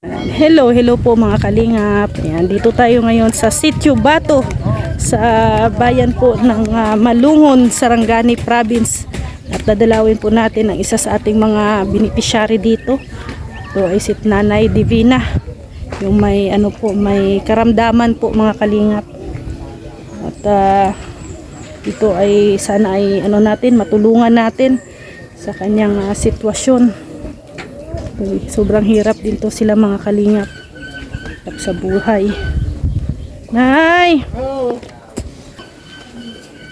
Hello po mga kalingap. Ayan, dito tayo ngayon sa Sitio Bato sa bayan po ng Malungon, Sarangani Province. At dadalawin po natin ang isa sa ating mga beneficiary dito. Ito ay si Nanay Divina. Yung may may karamdaman po mga kalingap. At ito ay sana ay matulungan natin sa kanyang sitwasyon. Sobrang hirap din to sila mga kalingap sa buhay. Nay!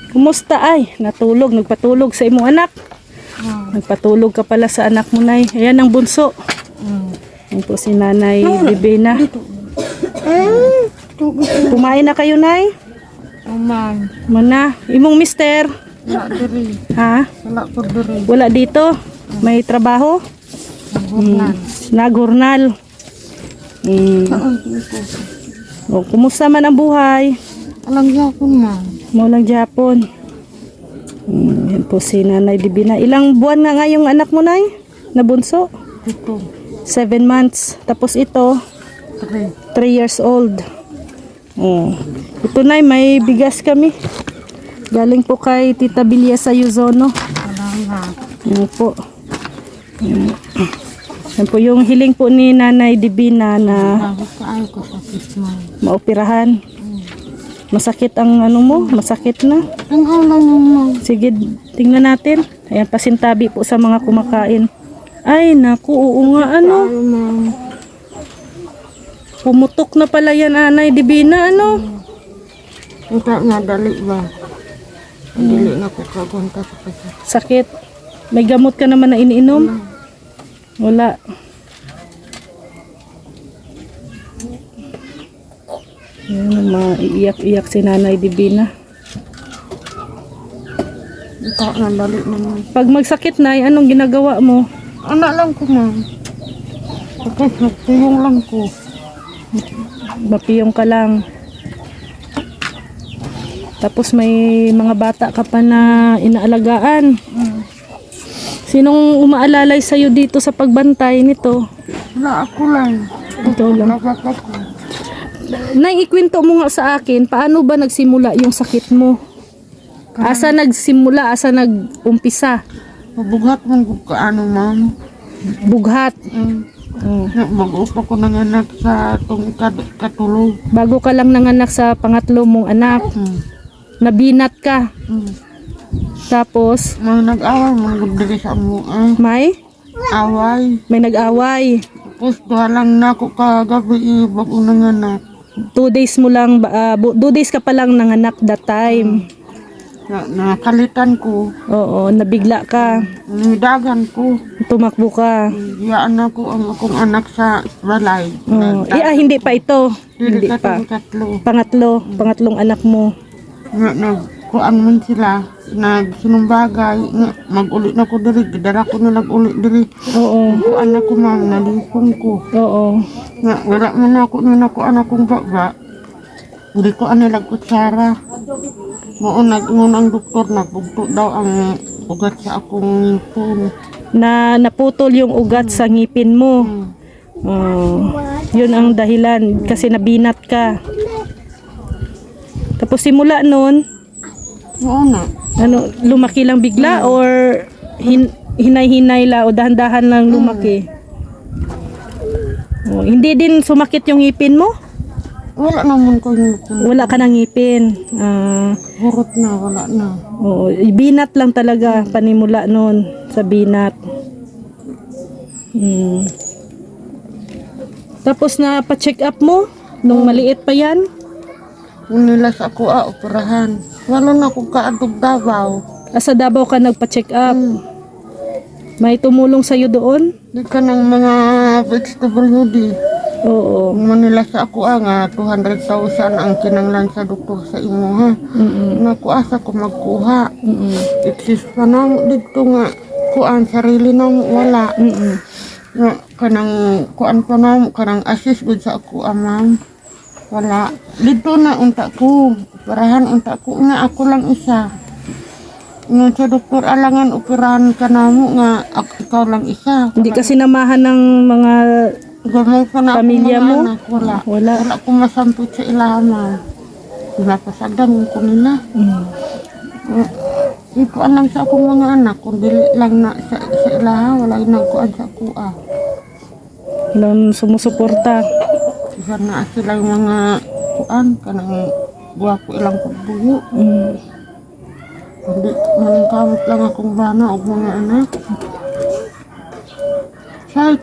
Kumusta ay? Nagpatulog sa imong anak? Nagpatulog ka pala sa anak mo, Nay. Ayan ang bunso. Yan po si Nanay Divina. Kumain na kayo, Nay? Aman. Mana? Imong mister? Wala diri. Ha? Wala po diri. Wala dito? May trabaho? Nagurnal. Kumusta man ang buhay? Alang yapon man. Maulang Japon. Yan po si Nanay Divina. Ilang buwan na nga yung anak mo, Nay? Nabunso? Ito. 7 months. Tapos ito, 3 years old. Ito, Nay, may bigas kami. Galing po kay Tita Bilya sa Yuzono. Salamat. Yan po. Yan po yung hiling po ni Nanay Divina na Bakit kaay ko sa kisman? maoperahan. Masakit ang mo? Masakit na. Ang hawla naman. Sige, tingnan natin. Ayan, pasintabi po sa mga kumakain. Ay, naku, oo nga, Ayaw ma'am. Pumutok na pala yan, Nanay Divina, Ito nga dali ba? Dili na ko kagunta sa kasi. Sakit. May gamot ka naman na iniinom? Wala. Yan, maiiyak-iyak si Nanay Divina. Ito nga dali naman. Pag magsakit, Nay, anong ginagawa mo? Anak lang ko ma'am. Tapos nagtiyong lang ko. Mapiyong ka lang. Tapos may mga bata ka pa na inaalagaan. Sinong umaalalay sa'yo dito sa pagbantay nito? Wala ako lang. Ito lang. Nagat ako. Nay, ikwento mo nga sa akin, paano ba nagsimula yung sakit mo? Asa nagsimula, asa nagumpisa? Mabugat man ko kaano ma'am. Bughat. Mag-up ako ng anak sa itong katulog. Bago ka lang nanganak sa pangatlo mong anak, nabinat ka. Tapos, May nag-away, mga diri sa amuan. may nag-away. Tapos doha lang na ako kagabi, bago ng anak. 2 days mo lang, 2 days ka pa lang nanganak that time. Nakalitan ko, Oo, nabigla ka. nidagan ko. Tumakbo ka. Iyaan ako ang akong anak sa balay. Hindi pa ito. Hindi Dili pa. katong tatlo. Pangatlong anak mo. Nagkuan man sila, nagsinumbagay, mag-uli na ko diri, gidara ko na nag-uli diri. Oo. Kuan na ko ma'am, nalipong ko. Oo. Wala man ako ninakuan akong baba. Hindi ko anilag kutsara. Noon ang doktor nagbugto daw ang ugat sa akong ngipon. Naputol yung ugat sa ngipin mo. Yun ang dahilan kasi nabinat ka. Tapos simula noon, Oo na. lumaki lang bigla or hinay-hinay la o dahan-dahan lang lumaki? Hindi din sumakit yung ngipin mo? Wala naman ko ngipon. Wala ka ng ngipin. Hurot na, wala na. Oo, binat lang talaga panimula noon sa binat. Tapos na pa-check up mo nung maliit pa yan? Unilas ako operahan. Wala na ako kaadog Davao. Sa Davao ka nagpa-check up. May tumulong sa'yo doon? Di ka ng mga HWD. Oo. Manilas ako nga 200,000 ang kinanglan sa doktor sa imo ha. Nakuasa ko magkuha. Exist pa na dito nga kuan sarili nang wala. Nga kanang kuan pa na kanang assist gud sa ako ma'am. Wala. Dito na unta ko. Parahan unta ko nga ako lang isa. Nung sa doktor alangan operahan ka na mo nga ikaw lang isa. Hindi ka sinamahan ng mga Gamay pa na akong Pamilya mga mo? anak. Wala. Wala. Wala akong masampit sa ilaman. Pinapasagan ko nila. Ikuan lang sa akong mga anak. Kung dili lang na sa ilaha, wala nagkuan sa kuha. Walang sumusuporta. Isa na sila yung mga kuan. Kanang buwa ko ilang pagbuyo. Hindi manangkamot lang akong bana o mga anak. Say,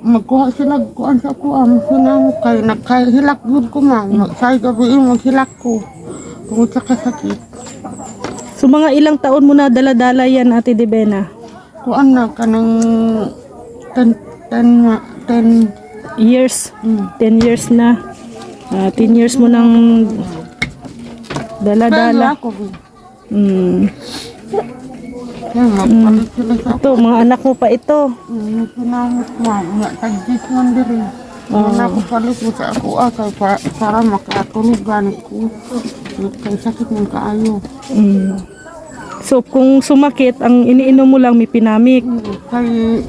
magkuha sila kuan sa kuha. Sinamot kayo. Nagkahilak yun ko ma'am. Say, gabiin maghilak ko. Tungkol sa kasakit. So mga ilang taon mo na dala-dala yan, Ate Debena? Kuan na ka ng 10 Years? 10 years na. 10 years mo nang dala-dala. ako. Yan, magpalit sila sa Ito, mga anak mo pa ito. sinamot ma'am. Nga, tag-10 man diri. Wala ko palit mo sa ako kay para makatulog ganit ko. Kay sakit ng kaayo. So kung sumakit, ang iniinom mo lang may pinamik. Kay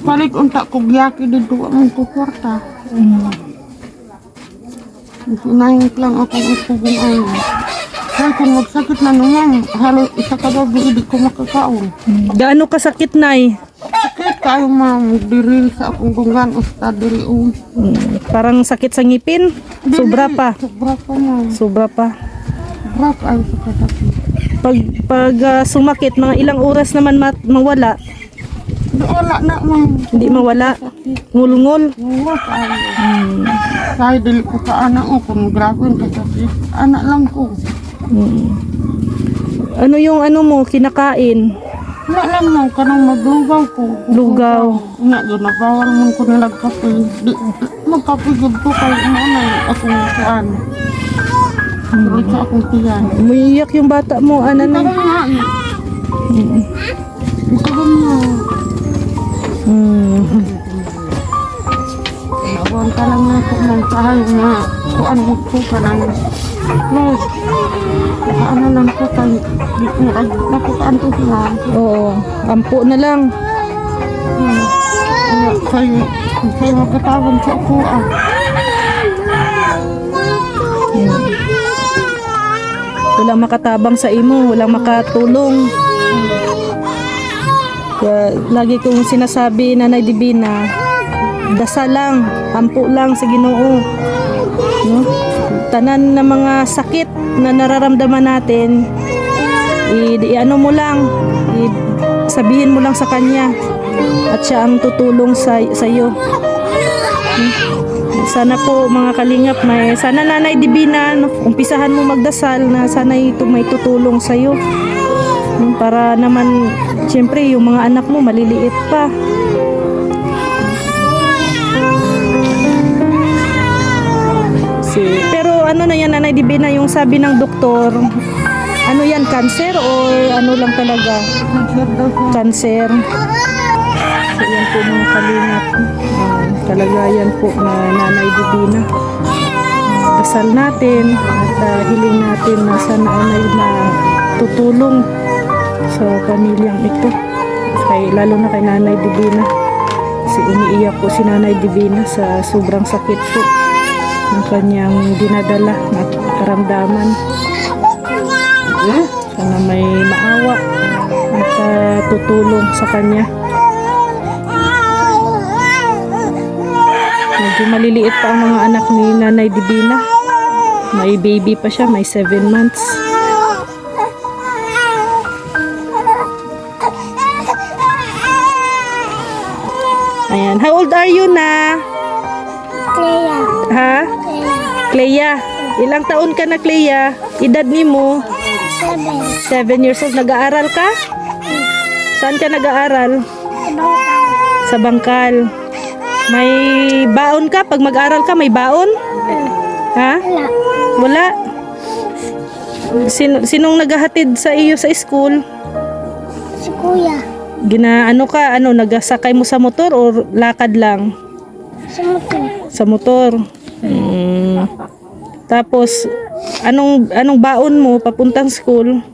palit unta ko gyaki dito ang kuporta. Sinahingit lang ako itubong ayo. Kaya kung magsakit na naman, halos isa ka gabi hindi ko makakaon. Gaano kasakit, Nay? Sakit kayo ma'am, diri sa akong gunggan ustad diri o. Parang sakit sa ngipin? Sobra pa. Sobra pa ma'am. Sobra pa. Sobra kayo sa kadaki. Pag sumakit, mga ilang oras naman mawala. Wala na ma'am. Hindi mawala. Ngul-ngul. Wala kayo. Kaya dili ko ka anak ko kung grabe ang kasakit. Anak lang ko. Ano yung ano mo, kinakain? Wala lang mo, kanang maglugaw ko. Lugaw. Nga, ginabawal mo ko nilag kape. Magkapigod ko kay umanay akong kuan. Sulit sa akong tiyan. Umiiyak yung bata mo, ano na. Ito nga eh. Ito mo. Nabuhan ka lang na ito ng kahay nga. Kuan mo ko ka ng close. Ano lang ko kay nakukaan ko sila. Oo, ampo na lang. Kaya magkatawag sa ako Walang makatabang sa imo, walang makatulong. Kaya, lagi kong sinasabi, Nanay Divina, dasal lang, ampo lang sa Ginoo. No? Tanan na mga sakit na nararamdaman natin, ano mo lang, sabihin mo lang sa Kanya at siya ang tutulong sa iyo. Sana po mga kalingap, sana Nanay Divina, umpisahan mo magdasal na sana ito may tutulong sa iyo. Para naman, siyempre, yung mga anak mo maliliit pa. Pero ano na yan, Nanay Divina, yung sabi ng doktor, ano yan, cancer or ano lang talaga? Cancer. So yan po mga kalingap. Talaga yan po na Nanay Divina. Dasal natin at hiling natin na sana ay na tutulong sa pamilyang ito. Lalo na kay Nanay Divina. Kasi umiiyak po si Nanay Divina sa sobrang sakit po ng kanyang dinadala na karamdaman. Sana may maawa at tutulong sa kanya. Medyo maliliit pa ang mga anak ni Nanay Divina. May baby pa siya, may 7 months. Ayan, how old are you na? Clea. Ha? Clea. Ilang taon ka na, Clea? Edad ni mo? 7 years old. Nag-aaral ka? Saan ka nag-aaral? Sa Bangkal. May baon ka? Pag mag-aral ka, may baon? Ha? Wala. Sinong naghahatid sa iyo sa school? Si Kuya. Ano ka? Nagsakay mo sa motor o lakad lang? Sa motor. Sa motor. Tapos, anong baon mo papuntang school?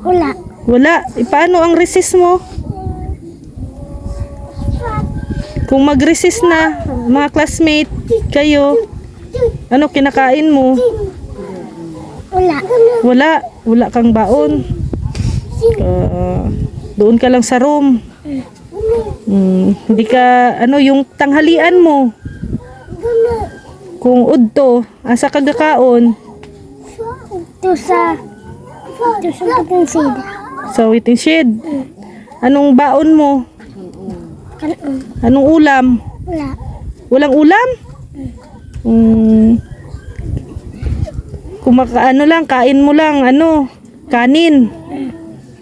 Wala. Wala. Paano ang recess mo? Kung mag-recess na, mga classmate, kayo, ano kinakain mo? Wala. Wala kang baon. Doon ka lang sa room. Hindi ka, yung tanghalian mo. Kung udto, asa ka gakaon? Ito sa patinsid. Sa waiting shed. Anong baon mo? Kanon. Anong ulam? Wala. Walang ulam? Ano lang, kain mo lang, kanin.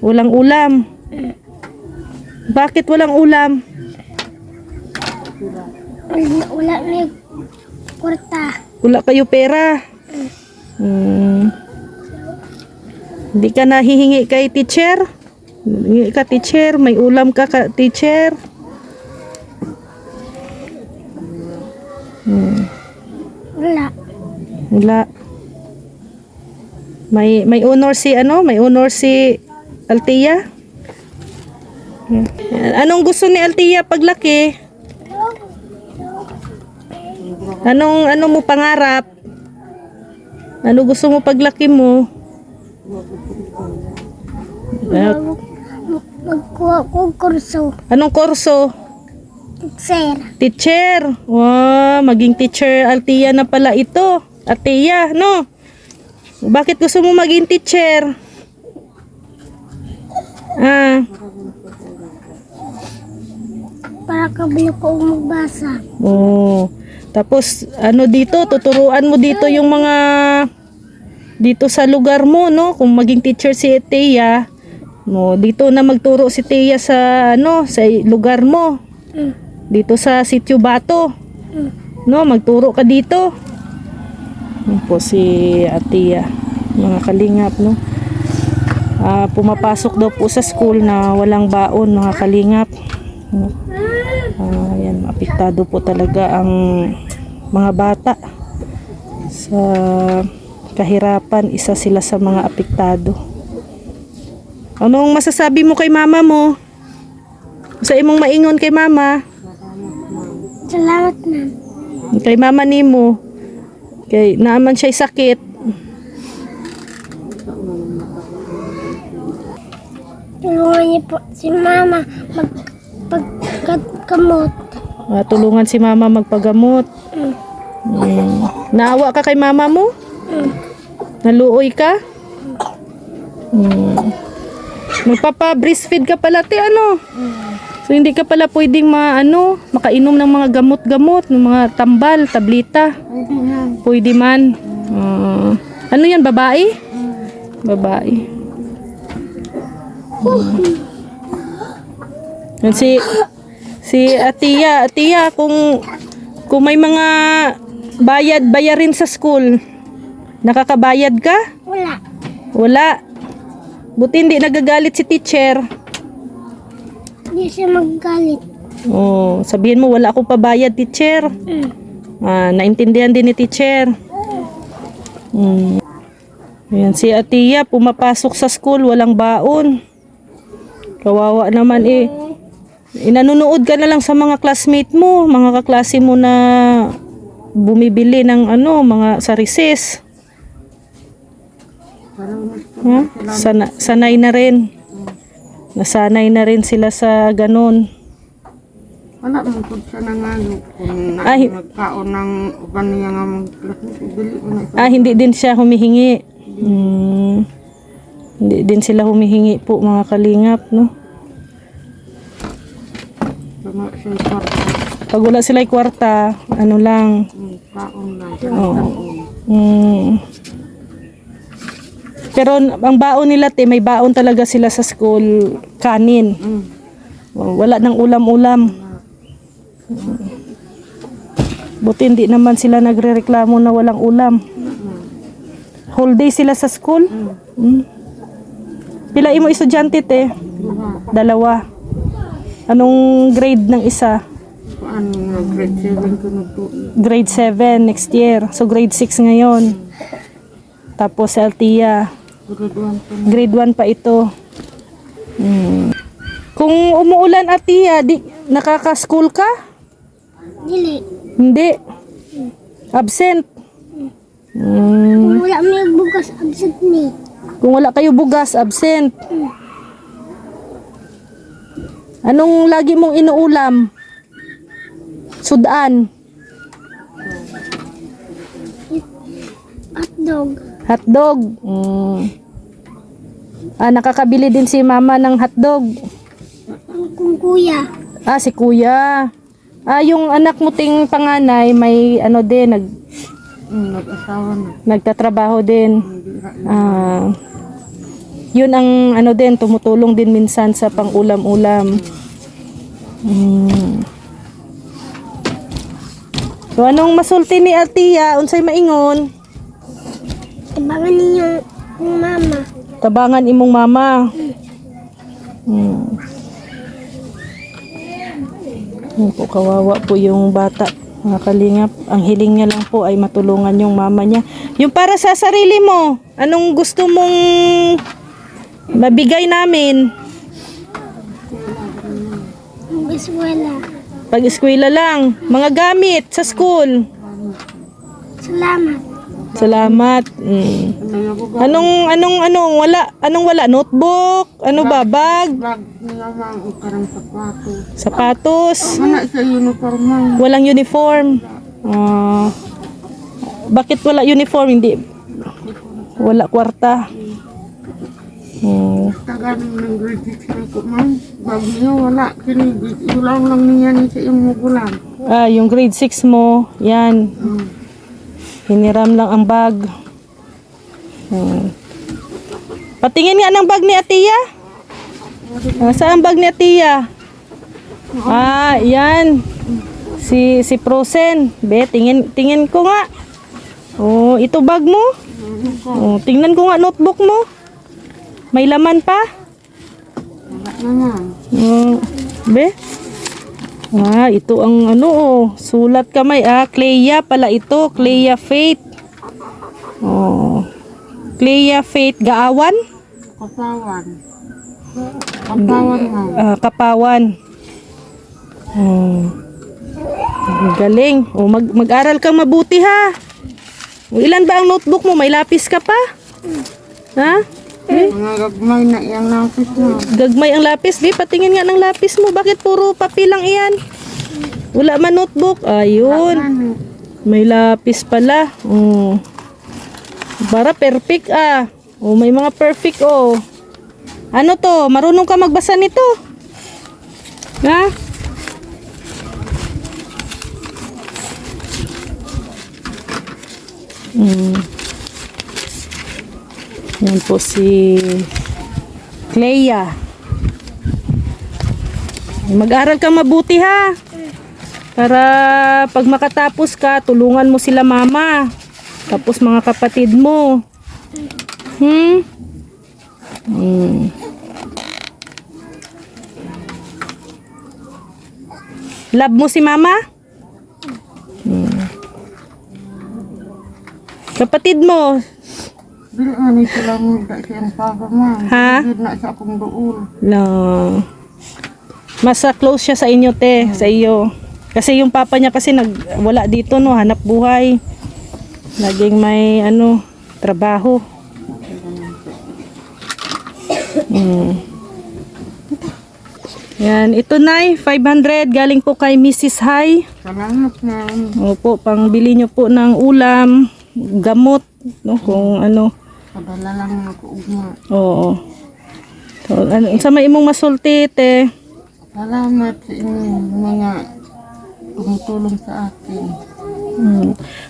Walang ulam. Bakit walang ulam? Wala na yung kwarta. Wala kayo pera. Hindi ka nahihingi kay teacher? Hingi ka teacher, may ulam ka teacher. Wala. Wala. May honor si may honor si Althea. Anong gusto ni Althea paglaki? Ano mo pangarap? Ano gusto mo paglaki mo? Magkuha ko kurso. Anong kurso? Sir. Teacher. Wow, maging teacher Althea na pala ito. Althea, no? Bakit gusto mo maging teacher? Para kabili ko magbasa. Oh. Tapos dito, tuturuan mo dito yung mga dito sa lugar mo, no? Kung maging teacher si Thea, dito na magturo si Thea sa sa lugar mo. Dito sa Sitio Bato. No, magturo ka dito. Yan po si Atia, mga kalingap, no? Pumapasok daw po sa school na walang baon, mga kalingap. Yan, apektado po talaga ang mga bata sa kahirapan. Isa sila sa mga apektado. Anong masasabi mo kay mama mo? Sa imong maingon kay mama? Salamat, ma'am. Kay mama nimo. Kay naaman siya sakit. Tulungan niyo po si mama magpagkamot. Tulungan si mama magpagamot. Naawa ka kay mama mo? Naluoy ka? Magpapa-breastfeed ka pala, So hindi ka pala pwedeng makainom ng mga gamot-gamot, ng mga tambal, tablita. Pwede man. Ano yan, babae? Babae. Yan si Atia, kung may mga bayarin sa school, nakakabayad ka? Wala. Buti hindi nagagalit si teacher. Hindi siya magagalit. Sabihin mo wala akong pabayad, teacher. Naintindihan din ni teacher. Ayan, si Atia pumapasok sa school, walang baon. Kawawa naman Inanunood ka na lang sa mga classmate mo, mga kaklase mo na bumibili ng mga sa recess. Sanay na rin. Nasanay na rin sila sa ganun. Wala mong po siya na nga. Kung nagkaon ng uban niya nga mong classmate, hindi din siya humihingi. Hindi din sila humihingi po, mga kalingap, no? Pag wala sila kwarta, lang. Kaon lang. Pero ang baon nila, may baon talaga sila sa school, kanin. Wala nang ulam-ulam. Buti hindi naman sila nagrereklamo na walang ulam. Whole day sila sa school? Pila imo estudyante, te? 2. Anong grade ng isa? Grade 7 ko nagtuo. Grade 7 next year. So grade 6 ngayon. Tapos si Althea, grade 1 pa ito. Kung umuulan, Althea, nakaka-school ka? Dili. Hindi. Absent. Kung wala may bukas, absent ni. Kung wala kayo bugas, absent. Anong lagi mong inuulam? Sudan. Hotdog. Hotdog. Nakakabili din si mama ng hotdog. Kung kuya. Si kuya. Yung anak mo ting panganay, may ano din, Nag-asawa na. nagtatrabaho din. Yun ang ano din, tumutulong din minsan sa pang-ulam-ulam. So anong masulti ni Atiya? Unsay maingon? Tabangan niyo yung mama. Tabangan imong mama. Yun po, kawawa po yung bata, mga kalingap. Ang hiling niya lang po ay matulungan yung mama niya. Yung para sa sarili mo, anong gusto mong mabigay namin? Yung eskwela. Pag-eskwela lang, mga gamit sa school. Salamat. Salamat. Anong wala? Notebook? Ano ba? Bag? Bag niya mang ukarang sapatos. Sapatos? Wala sa uniform man. Walang uniform. Bakit wala uniform? Hindi. Wala kwarta. Taganong ng grade 6 na ko man. Bag niya wala. Kinigit. Ulang lang niya ni sa iyong mugulang. Yung grade 6 mo, yan. Hiniram lang ang bag. Patingin nga ng bag ni Atiya. Saan ang bag ni Atiya? Yan. Si Frozen. Be, tingin ko nga. Ito bag mo. Tingnan ko nga notebook mo. May laman pa. Wala naman. Be. Ito ang sulat kamay. Clea pala ito. Clea Faith. Clea Faith Gaawan? Kapawan. Kapawan man. Kapawan. Galing. Mag-aral kang mabuti ha. Ilan ba ang notebook mo? May lapis ka pa? Ha? Mga gagmay na iyang lapis na. Gagmay ang lapis. Di, patingin nga ng lapis mo. Bakit puro papel lang iyan? Wala man notebook. Ayun. May lapis pala. Para perfect may mga perfect Ano to? Marunong ka magbasa nito? Ha? Yan po si Clea. Mag-aral kang mabuti ha. Para pag makatapos ka, tulungan mo sila mama. Tapos mga kapatid mo. Love mo si mama? Kapatid mo? Dili man sila mo da siyang papa man. Ha? Dili na sa akong duol. No. Mas close siya sa inyo, te. Sa iyo. Kasi yung papa niya kasi wala dito, no. Hanap buhay. Laging may, trabaho. Yan. Ito, Nay. 500. Galing po kay Mrs. Hai. Salamat na. Opo. Pangbili nyo po ng ulam, gamot, no. Kung ano. Padala lang ako ugma. Oo. So, sa may imong masulti, te. Salamat sa inyong mga tumutulong sa akin.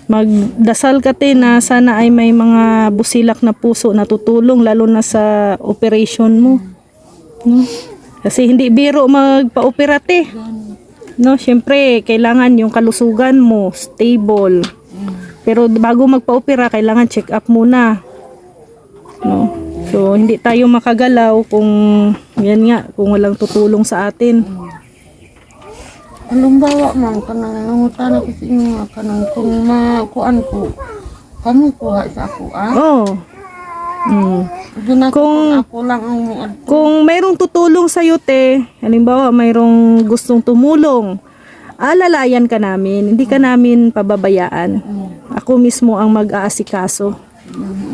Magdasal ka, te, na sana ay may mga busilak na puso na tutulong lalo na sa operation mo. No? Kasi hindi biro magpa-opera, te. No, syempre kailangan yung kalusugan mo stable. Pero bago magpa-opera, kailangan check up muna. No. So hindi tayo makagalaw kung kung walang tutulong sa atin. Halimbawa man, kanang nangutan ako sa inyo, kanang kung makuan ko, kami kuha sa ako, Oo. Kung ako lang ang muad. Kung mayroong tutulong sa iyo, te, halimbawa mayroong gustong tumulong, alalayan ka namin, hindi ka namin pababayaan. Ako mismo ang mag-aasikaso.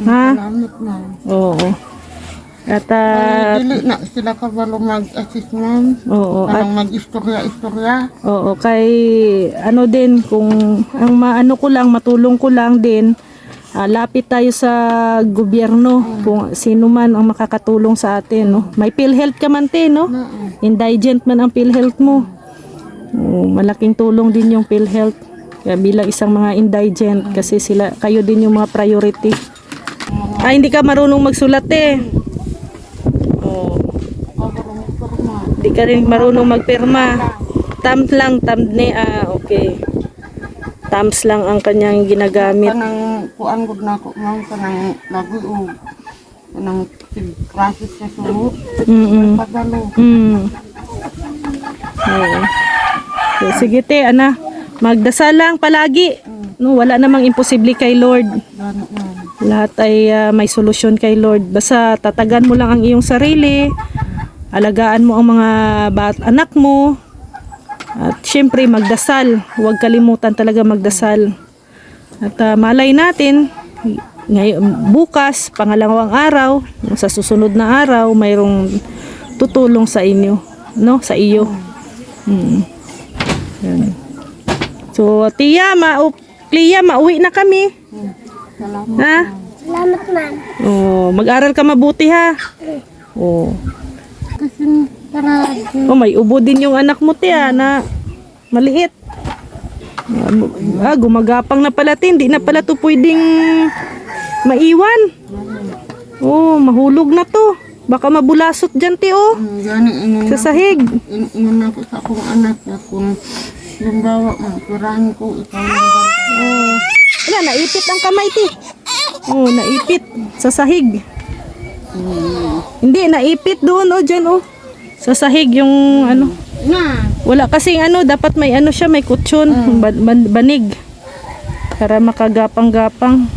Ha? Salamat, ma'am. Oo. At Dili na sila kabalo mag-assist, ma'am. oo, at Parang mag-istorya-istorya. oo, kay ano din kung ang maano ko lang, matulong ko lang din, lapit tayo sa gobyerno kung sino man ang makakatulong sa atin, no. May PhilHealth ka man te, no. Indigent man ang PhilHealth mo. Oo, malaking tulong din yung PhilHealth. Kaya bilang isang mga indigent kasi kayo din yung mga priority. Hindi ka marunong magsulat eh. Oo. Hindi ka rin marunong magpirma. Thumbs lang, okay. Thumbs lang ang kanyang ginagamit. Kanang kuan gud na ko, ma'am, kanang lagu o kanang process sa sulod. Pagalo. Oo. So, sige te, magdasal lang palagi. No, wala namang imposible kay Lord. Gano, ma'am. Lahat ay may solusyon kay Lord. Basta tatagan mo lang ang iyong sarili. Alagaan mo ang mga anak mo. At syempre magdasal. Huwag kalimutan talaga magdasal. At malay natin, bukas, pangalawang araw, sa susunod na araw, mayroong tutulong sa inyo. No? Sa iyo. Yan. So, Clea, mauwi na kami. Salamat. Ha? Salamat, ma'am. Oh, mag-aral ka mabuti ha. Oh. Kasi para Oh, may ubo din yung anak mo tiya na maliit. Gumagapang na pala tin, hindi na pala to pwedeng maiwan. Oh, mahulog na to. Baka mabulasot dyan ti oh. gani ingon Sa sahig. ingon ako sa akong anak na kung limbawa magpirahan ko ikaw lang ba. Oh. Wala, naipit ang kamay ti. Oh, naipit sa sahig. Hindi, naipit doon oh, dyan oh. Sa sahig yung ano. Na, Wala kasing dapat may siya, may kutsyon, banig. Para makagapang-gapang.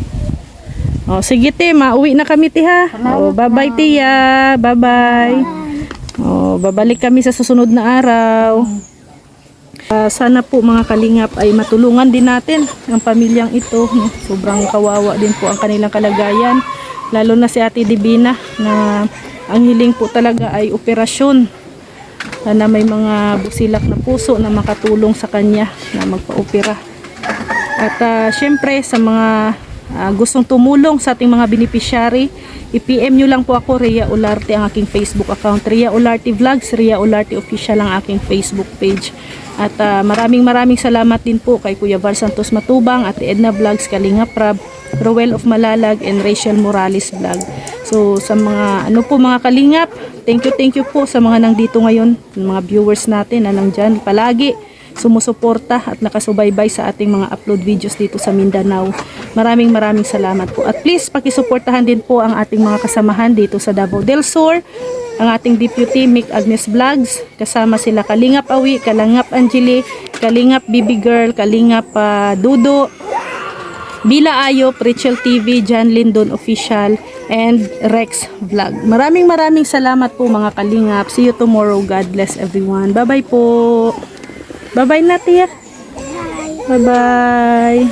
Oh, sige te, mauwi na kami ti ha. Oh, bye-bye tiya. Bye-bye. Oh, babalik kami sa susunod na araw. Sana po mga kalingap ay matulungan din natin ang pamilyang ito. No? Sobrang kawawa din po ang kanilang kalagayan. Lalo na si Ate Divina na ang hiling po talaga ay operasyon. Sana may mga busilak na puso na makatulong sa kanya na magpa-opera. At syempre sa mga gustong tumulong sa ating mga beneficiary, i-PM nyo lang po ako, Rhea Olarte ang aking Facebook account. Rhea Olarte Vlogs, Rhea Olarte Official ang aking Facebook page. At maraming salamat din po kay Kuya Val Santos Matubang, Ate Edna Vlogs, Kalinga Prab, Roel of Malalag, and Rachel Morales Vlog. So sa mga mga kalingap, thank you po sa mga nandito ngayon, mga viewers natin na nandyan palagi sumusuporta at nakasubaybay sa ating mga upload videos dito sa Mindanao. Maraming salamat po. At please, pakisuportahan din po ang ating mga kasamahan dito sa Davao del Sur, ang ating Deputy Mick Agnes Vlogs, kasama sila Kalingap Awi, Kalingap Angeli, Kalingap Bibi Girl, Kalingap Dudo, Bila Ayop, Rachel TV, John Lindon Official, and Rex Vlog. Maraming salamat po mga kalingap. See you tomorrow. God bless everyone. Bye-bye po. Bye-bye na, tiya. Bye-bye.